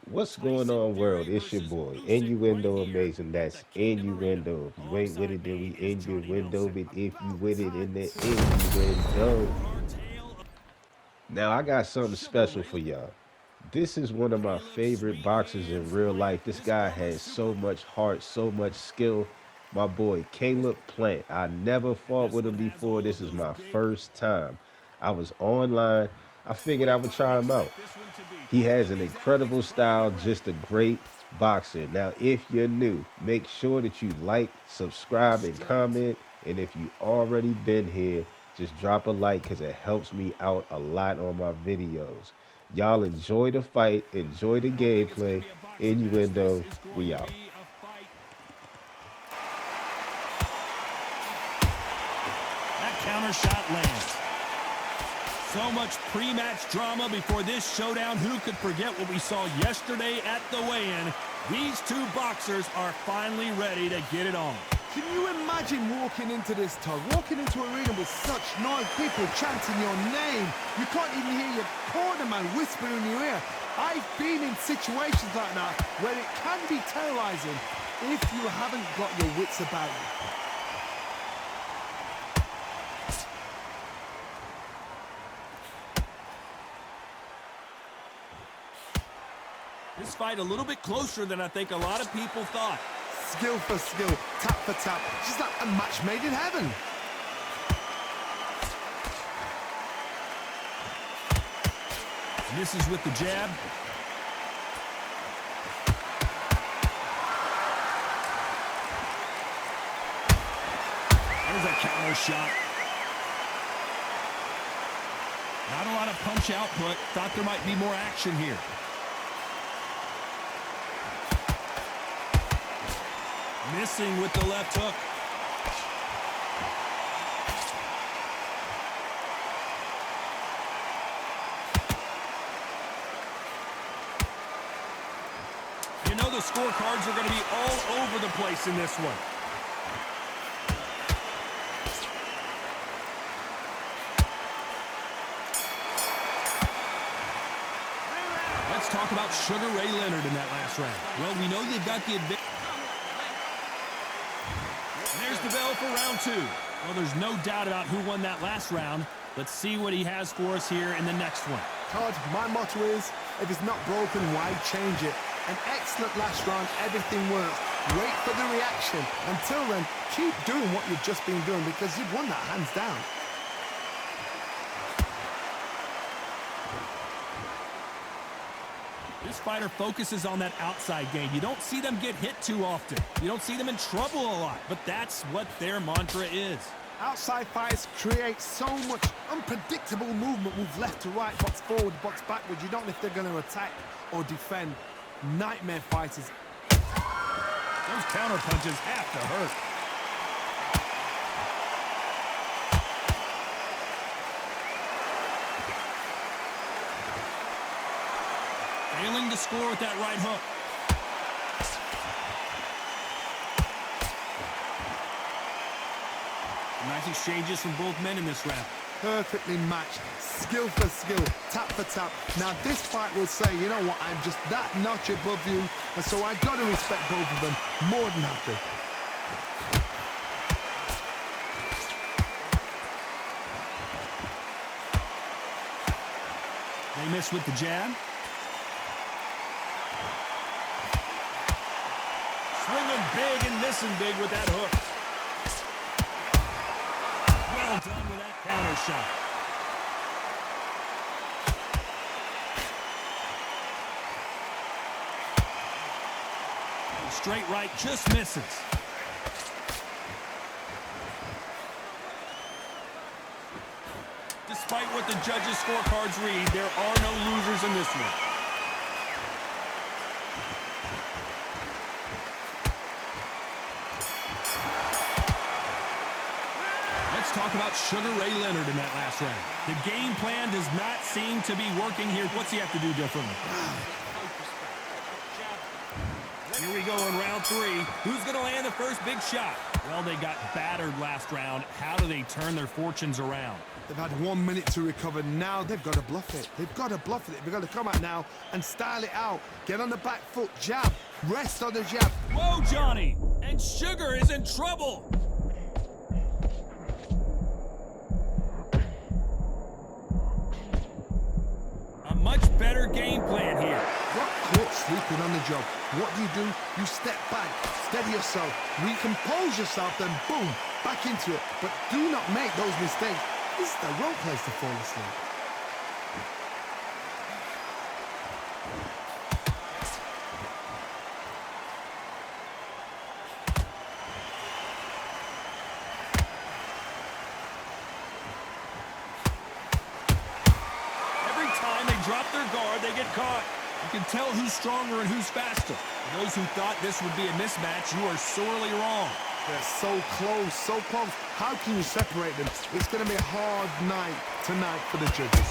What's going on, world? It's your boy, Innuendo Amazing. That's innuendo. If you ain't with it, then we in your window. But if you with it, in the innuendo. Now, I got something special for y'all. This is one of my favorite boxers in real life. This guy has so much heart, so much skill. My boy, Caleb Plant. I never fought with him before. This is my first time. I was online. I figured I would try him out. He has an incredible style, just a great boxer. Now, if you're new, make sure that you like, subscribe, and comment. And if you already been here, just drop a like because it helps me out a lot on my videos. Y'all enjoy the fight, enjoy the gameplay. Innuendo, we out. That counter shot lands. So much pre-match drama before this showdown. Who could forget what we saw yesterday at the weigh-in? These two boxers are finally ready to get it on. Can you imagine walking into this tug, walking into an arena with such noise, people chanting your name? You can't even hear your corner man whispering in your ear. I've been in situations like that where it can be terrorizing if you haven't got your wits about you. This fight a little bit closer than I think a lot of people thought. Skill for skill, tap for tap, just like a match made in heaven. Misses with the jab. There's a counter shot. Not a lot of punch output. Thought there might be more action here. Missing with the left hook. You know the scorecards are going to be all over the place in this one. Let's talk about Sugar Ray Leonard in that last round. Well, we know they've got the advantage. There's the bell for round two. Well, there's no doubt about who won that last round. Let's see what he has for us here in the next one. Todd, my motto is, if it's not broken, why change it? An excellent last round, everything works. Wait for the reaction. Until then, keep doing what you've just been doing because you've won that hands down. This fighter focuses on that outside game. You don't see them get hit too often. You don't see them in trouble a lot, but that's what their mantra is. Outside fights create so much unpredictable movement. Move left to right, box forward, box backwards. You don't know if they're going to attack or defend. Nightmare fighters. Those counter punches have to hurt. Failing to score with that right hook. Nice exchanges from both men in this round. Perfectly matched, skill for skill, tap for tap. Now this fight will say, you know what, I'm just that notch above you, and so I got to respect both of them more than happy. They miss with the jab. Swinging big and missing big with that hook. Well done with that counter shot. Straight right just misses. Despite what the judges' scorecards read, there are no losers in this one. Let's talk about Sugar Ray Leonard in that last round. The game plan does not seem to be working here. What's he have to do differently? Here we go in round three. Who's going to land the first big shot? Well, they got battered last round. How do they turn their fortunes around? They've had 1 minute to recover. Now they've got to bluff it. They've got to bluff it. They've got to come out now and style it out. Get on the back foot, jab, rest on the jab. Whoa, Johnny! And Sugar is in trouble! A much better game plan here. Got caught sleeping on the job. What do? You step back, steady yourself, recompose yourself, then boom, back into it. But do not make those mistakes. This is the wrong place to fall asleep. Every time they drop their guard, they get caught. You can tell who's stronger and who's faster. For those who thought this would be a mismatch, you are sorely wrong. They're so close, so close. How can you separate them? It's going to be a hard night tonight for the judges.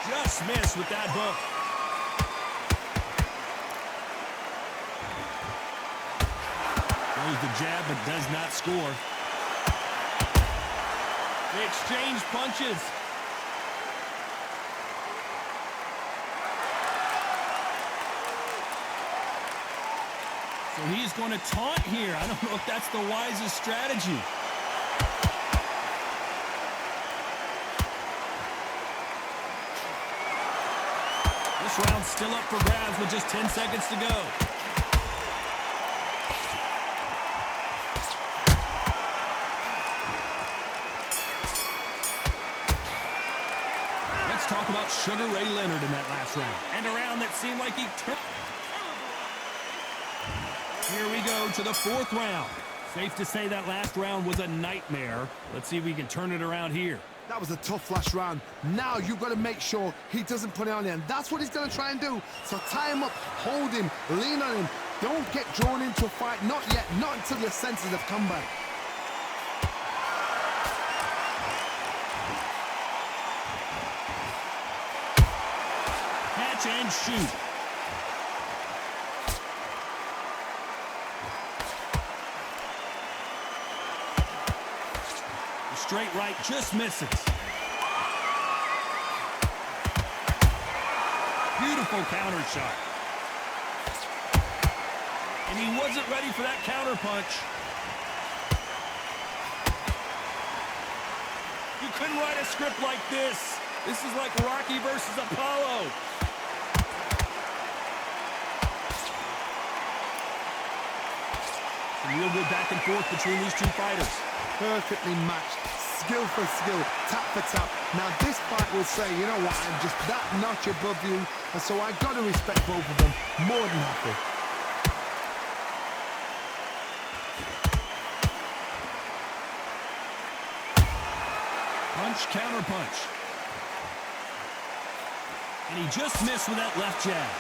Just missed with that hook. Throws the jab but does not score. They exchange punches. So he's going to taunt here. I don't know if that's the wisest strategy. This round's still up for grabs with just 10 seconds to go. Let's talk about Sugar Ray Leonard in that last round. And a round that seemed like he took. Here we go to the fourth round. Safe to say that last round was a nightmare. Let's see if we can turn it around here. That was a tough last round. Now you've got to make sure he doesn't put it on you. And that's what he's going to try and do. So tie him up, hold him, lean on him. Don't get drawn into a fight. Not yet. Not until your senses have come back. Catch and shoot. Straight right just misses. Beautiful counter shot. And he wasn't ready for that counter punch. You couldn't write a script like this. This is like Rocky versus Apollo. Some real good back and forth between these two fighters. Perfectly matched, skill for skill, tap for tap. Now this fight will say, you know what, I'm just that notch above you, and so I got to respect both of them. More than happy. Punch, counter punch. And he just missed with that left jab.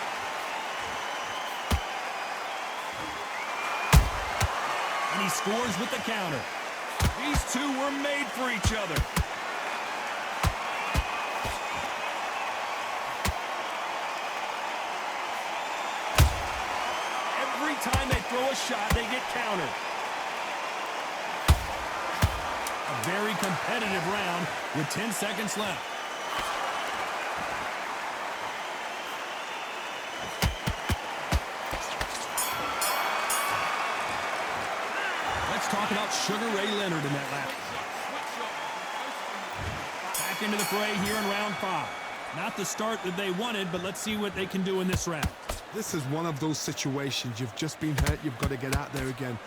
And he scores with the counter. These two were made for each other. Every time they throw a shot, they get countered. A very competitive round with 10 seconds left. Let's talk about Sugar Ray Leonard in that lap. Back into the fray here in round 5. Not the start that they wanted, but let's see what they can do in this round. This is one of those situations. You've just been hurt. You've got to get out there again.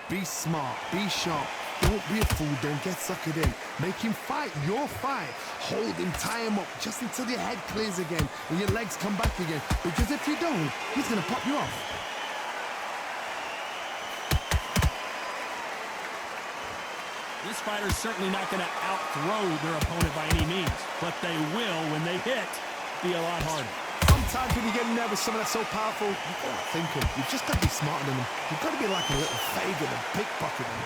Be smart. Be sharp. Don't be a fool. Don't get suckered in. Make him fight your fight. Hold him, tie him up just until your head clears again and your legs come back again. Because if you don't, he's going to pop you off. This fighter's certainly not going to out-throw their opponent by any means, but they will, when they hit, be a lot harder. Sometimes when you get in there with someone that's so powerful, you've got to think him. You've just got to be smarter than them. You've got to be like a little faggot and pickpocket them.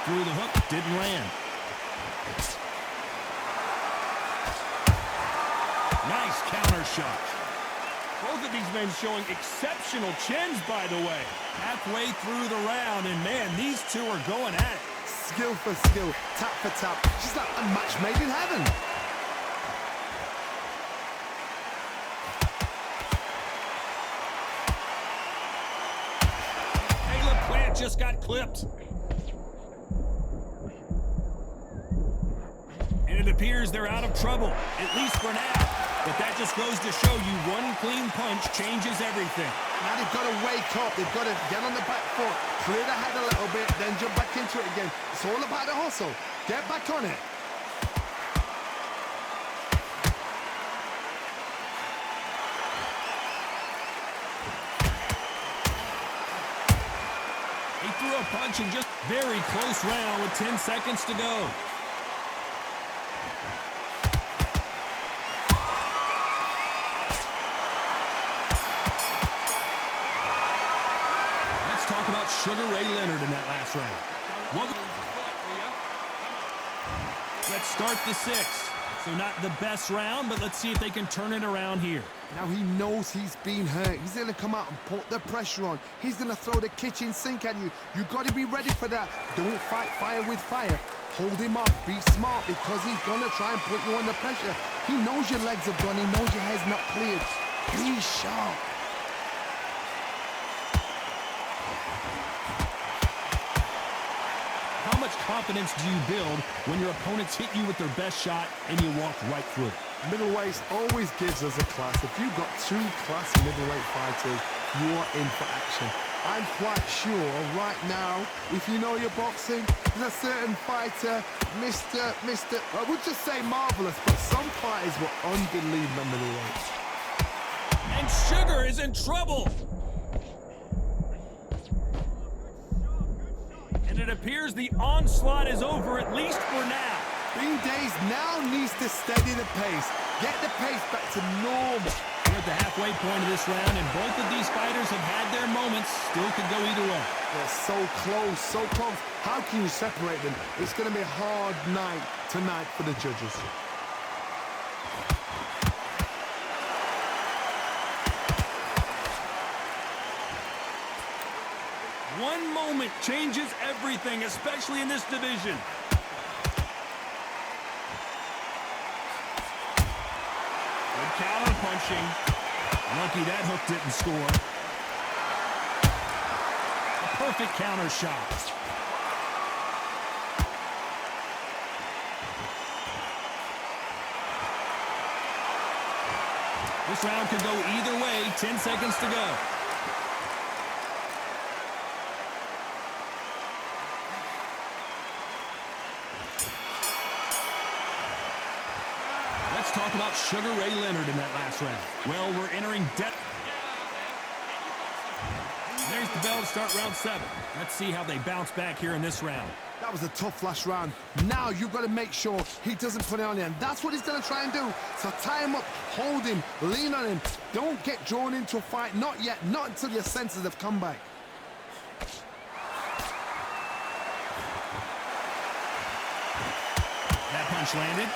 through the hook, didn't land. Nice counter shot. Both of these men showing exceptional chins, by the way. Halfway through the round, and man, these two are going at it. Skill for skill, tap for tap. Just like a match made in heaven. Calab just got clipped. And it appears they're out of trouble, at least for now. But that just goes to show you one clean punch changes everything. Now they've got to wake up. They've got to get on the back foot, clear the head a little bit, then jump back into it again. It's all about the hustle. Get back on it. He threw a punch in just very close round with 10 seconds to go. Talk about Sugar Ray Leonard in that last round. Let's start the sixth. So not the best round, but let's see if they can turn it around here. Now he knows he's been hurt. He's going to come out and put the pressure on. He's going to throw the kitchen sink at you. You've got to be ready for that. Don't fight fire with fire. Hold him up. Be smart because he's going to try and put you under pressure. He knows your legs are gone. He knows your head's not cleared. Be sharp. How much confidence do you build when your opponents hit you with their best shot and you walk right through it? Middleweight always gives us a class. If you've got two class middleweight fighters, you are in for action. I'm quite sure right now, if you know your boxing, there's a certain fighter, I would just say marvelous, but some fighters were unbelievable middleweight. And Sugar is in trouble. And it appears the onslaught is over, at least for now. Bean Days now needs to steady the pace. Get the pace back to normal. We're at the halfway point of this round, and both of these fighters have had their moments. Still could go either way. They're so close, so close. How can you separate them? It's going to be a hard night tonight for the judges. One moment changes everything, especially in this division. Good counter punching. Lucky that hook didn't score. A perfect counter shot. This round could go either way. 10 seconds to go. Talk about Sugar Ray Leonard in that last round. Well, we're entering depth. There's the bell to start round 7. Let's see how they bounce back here in this round. That was a tough last round. Now you've got to make sure he doesn't put it on you, and that's what he's going to try and do. So tie him up, hold him, lean on him. Don't get drawn into a fight. Not yet. Not until your senses have come back. That punch landed.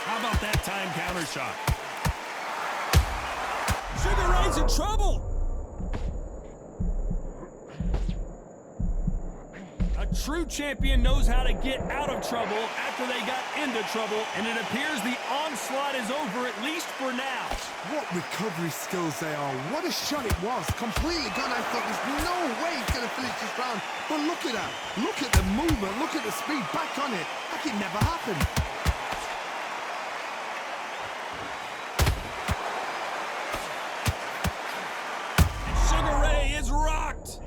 How about that time counter shot? Sugar Ray's in trouble. A true champion knows how to get out of trouble after they got into trouble, and it appears the onslaught is over, at least for now. What recovery skills they are. What a shot it was. Completely gone. I thought there's no way he's going to finish this round. But look at that. Look at the movement. Look at the speed. Back on it. Like it never happened. Rocked.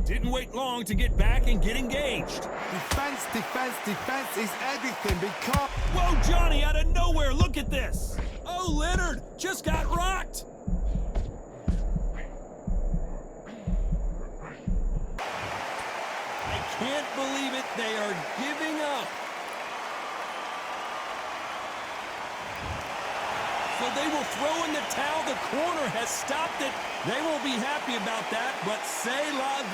Didn't wait long to get back and get engaged. Defense, defense, defense is everything because... Whoa, Johnny, out of nowhere, look at this. Oh, Leonard just got rocked. I can't believe it. They are giving up. So they will throw in the towel. The corner has stopped it. They won't be happy about that, but say la vie.